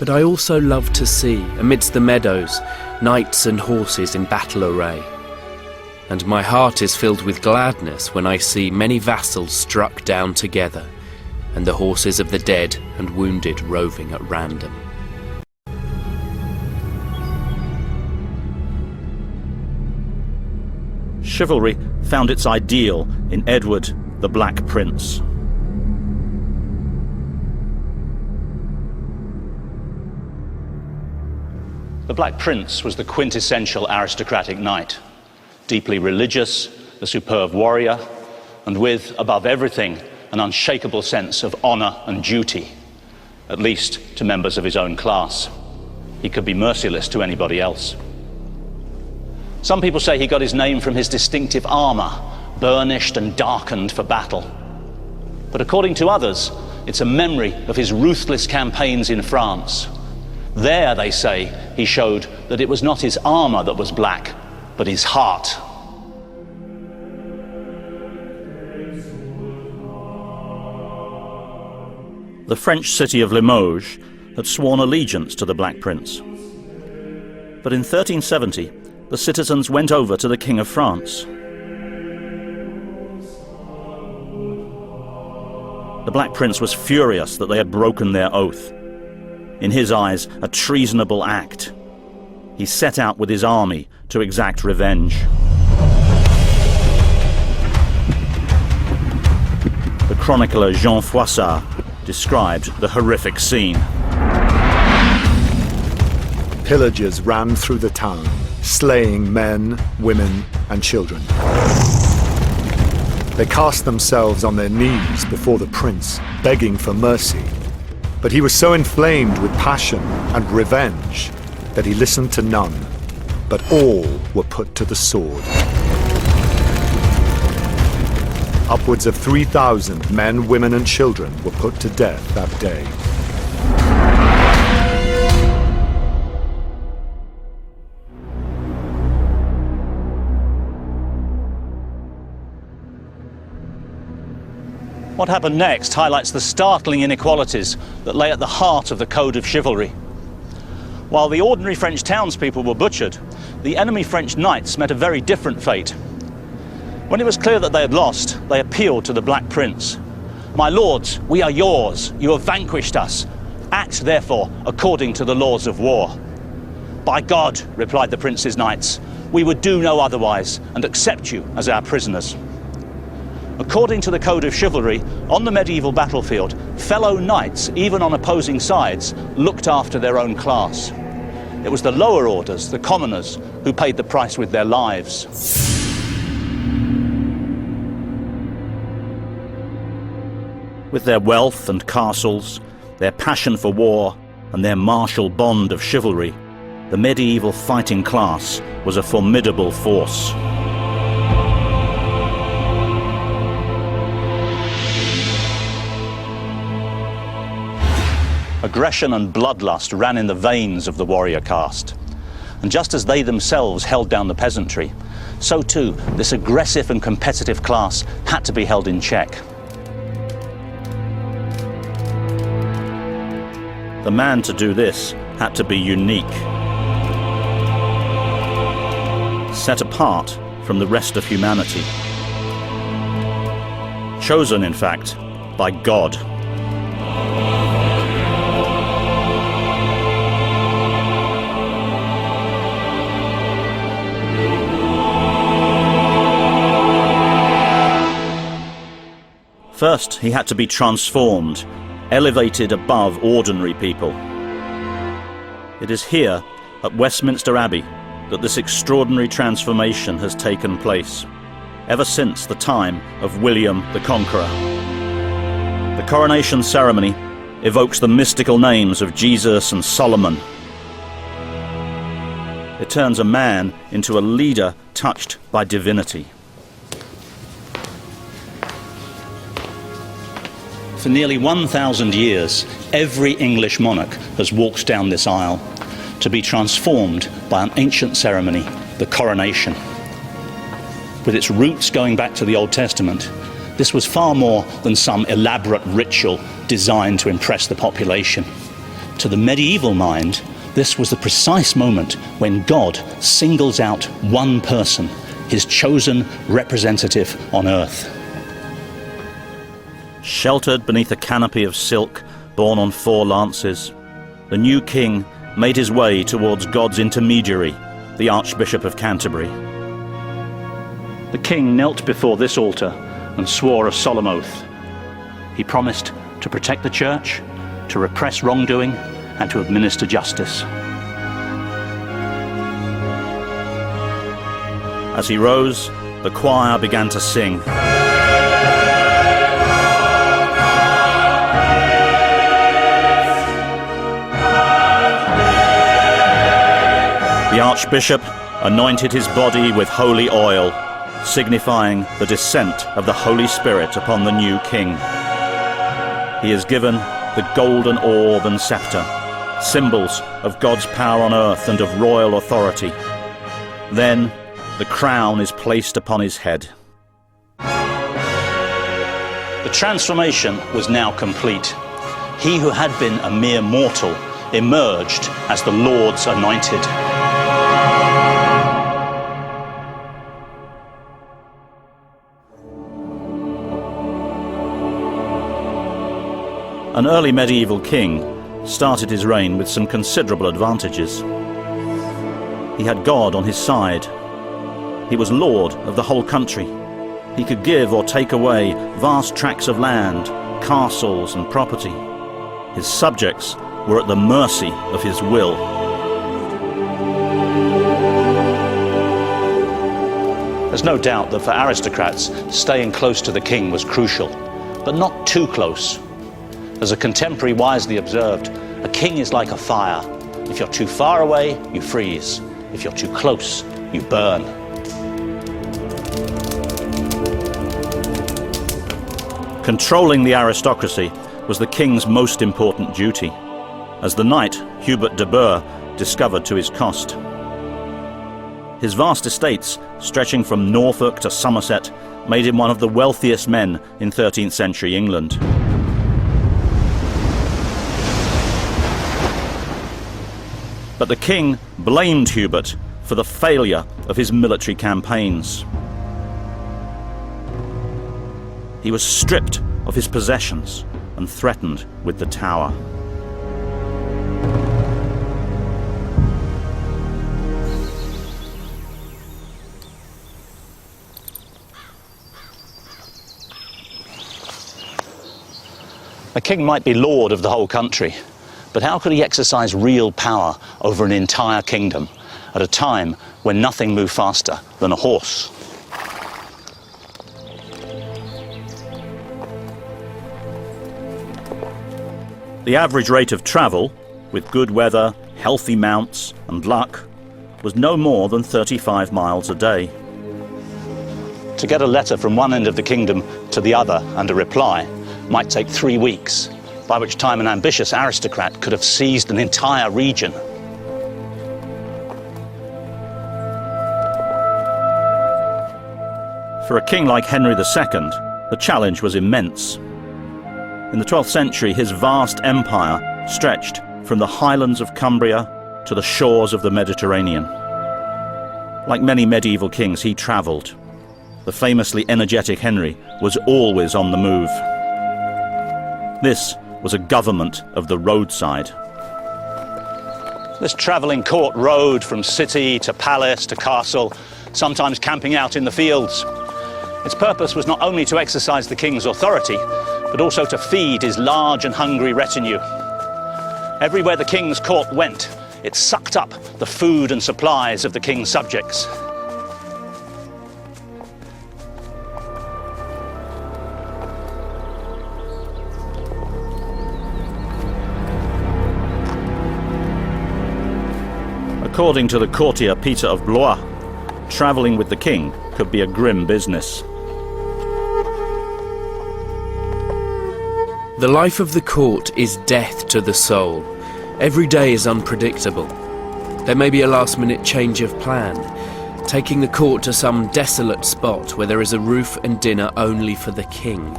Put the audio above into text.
But I also love to see, amidst the meadows, knights and horses in battle array. And my heart is filled with gladness when I see many vassals struck down together, and the horses of the dead and wounded roving at random. Chivalry found its ideal in Edward, the Black Prince. The Black Prince was the quintessential aristocratic knight, deeply religious, a superb warrior, and with, above everything, an unshakable sense of honor and duty, at least to members of his own class. He could be merciless to anybody else. Some people say he got his name from his distinctive armor, burnished and darkened for battle. But according to others, it's a memory of his ruthless campaigns in France. There, they say, he showed that it was not his armor that was black, but his heart. The French city of Limoges had sworn allegiance to the Black Prince. But in 1370, the citizens went over to the King of France. The Black Prince was furious that they had broken their oath. In his eyes, a treasonable act. He set out with his army to exact revenge. The chronicler Jean Froissart described the horrific scene. Pillagers ran through the town, slaying men, women, and children. They cast themselves on their knees before the prince, begging for mercy. But he was so inflamed with passion and revenge that he listened to none, but all were put to the sword. Upwards of 3,000 men, women, and children were put to death that day. What happened next highlights the startling inequalities that lay at the heart of the code of chivalry. While the ordinary French townspeople were butchered, the enemy French knights met a very different fate. When it was clear that they had lost, they appealed to the Black Prince. "My lords, we are yours. You have vanquished us. Act, therefore, according to the laws of war." "By God," replied the prince's knights, "we would do no otherwise and accept you as our prisoners." According to the code of chivalry, on the medieval battlefield, fellow knights, even on opposing sides, looked after their own class. It was the lower orders, the commoners, who paid the price with their lives. With their wealth and castles, their passion for war, and their martial bond of chivalry, the medieval fighting class was a formidable force. Aggression and bloodlust ran in the veins of the warrior caste. And just as they themselves held down the peasantry, so too this aggressive and competitive class had to be held in check. The man to do this had to be unique, set apart from the rest of humanity. Chosen, in fact, by God. First, he had to be transformed, elevated above ordinary people. It is here, at Westminster Abbey, that this extraordinary transformation has taken place, ever since the time of William the Conqueror. The coronation ceremony evokes the mystical names of Jesus and Solomon. It turns a man into a leader touched by divinity. For nearly 1,000 years, every English monarch has walked down this aisle to be transformed by an ancient ceremony, the coronation. With its roots going back to the Old Testament, this was far more than some elaborate ritual designed to impress the population. To the medieval mind, this was the precise moment when God singles out one person, his chosen representative on earth. Sheltered beneath a canopy of silk borne on 4 lances, the new king made his way towards God's intermediary, the Archbishop of Canterbury. The king knelt before this altar and swore a solemn oath. He promised to protect the church, to repress wrongdoing, and to administer justice. As he rose, the choir began to sing. The Archbishop anointed his body with holy oil, signifying the descent of the Holy Spirit upon the new king. He is given the golden orb and scepter, symbols of God's power on earth and of royal authority. Then the crown is placed upon his head. The transformation was now complete. He who had been a mere mortal emerged as the Lord's anointed. An early medieval king started his reign with some considerable advantages. He had God on his side. He was lord of the whole country. He could give or take away vast tracts of land, castles and property. His subjects were at the mercy of his will. There's no doubt that for aristocrats, staying close to the king was crucial, but not too close. As a contemporary wisely observed, a king is like a fire. If you're too far away, you freeze. If you're too close, you burn. Controlling the aristocracy was the king's most important duty, as the knight Hubert de Burgh discovered to his cost. His vast estates, stretching from Norfolk to Somerset, made him one of the wealthiest men in 13th century England. But the king blamed Hubert for the failure of his military campaigns. He was stripped of his possessions and threatened with the Tower. A king might be lord of the whole country, but how could he exercise real power over an entire kingdom at a time when nothing moved faster than a horse? The average rate of travel, with good weather, healthy mounts and luck, was no more than 35 miles a day. To get a letter from one end of the kingdom to the other and a reply might take 3 weeks, by which time an ambitious aristocrat could have seized an entire region. For a king like Henry II, the challenge was immense. In the 12th century, his vast empire stretched from the highlands of Cumbria to the shores of the Mediterranean. Like many medieval kings, he travelled. The famously energetic Henry was always on the move. This was a government of the roadside. This travelling court rode from city to palace to castle, sometimes camping out in the fields. Its purpose was not only to exercise the king's authority, but also to feed his large and hungry retinue. Everywhere the king's court went, it sucked up the food and supplies of the king's subjects. According to the courtier Peter of Blois, travelling with the king could be a grim business. The life of the court is death to the soul. Every day is unpredictable. There may be a last-minute change of plan, taking the court to some desolate spot where there is a roof and dinner only for the king.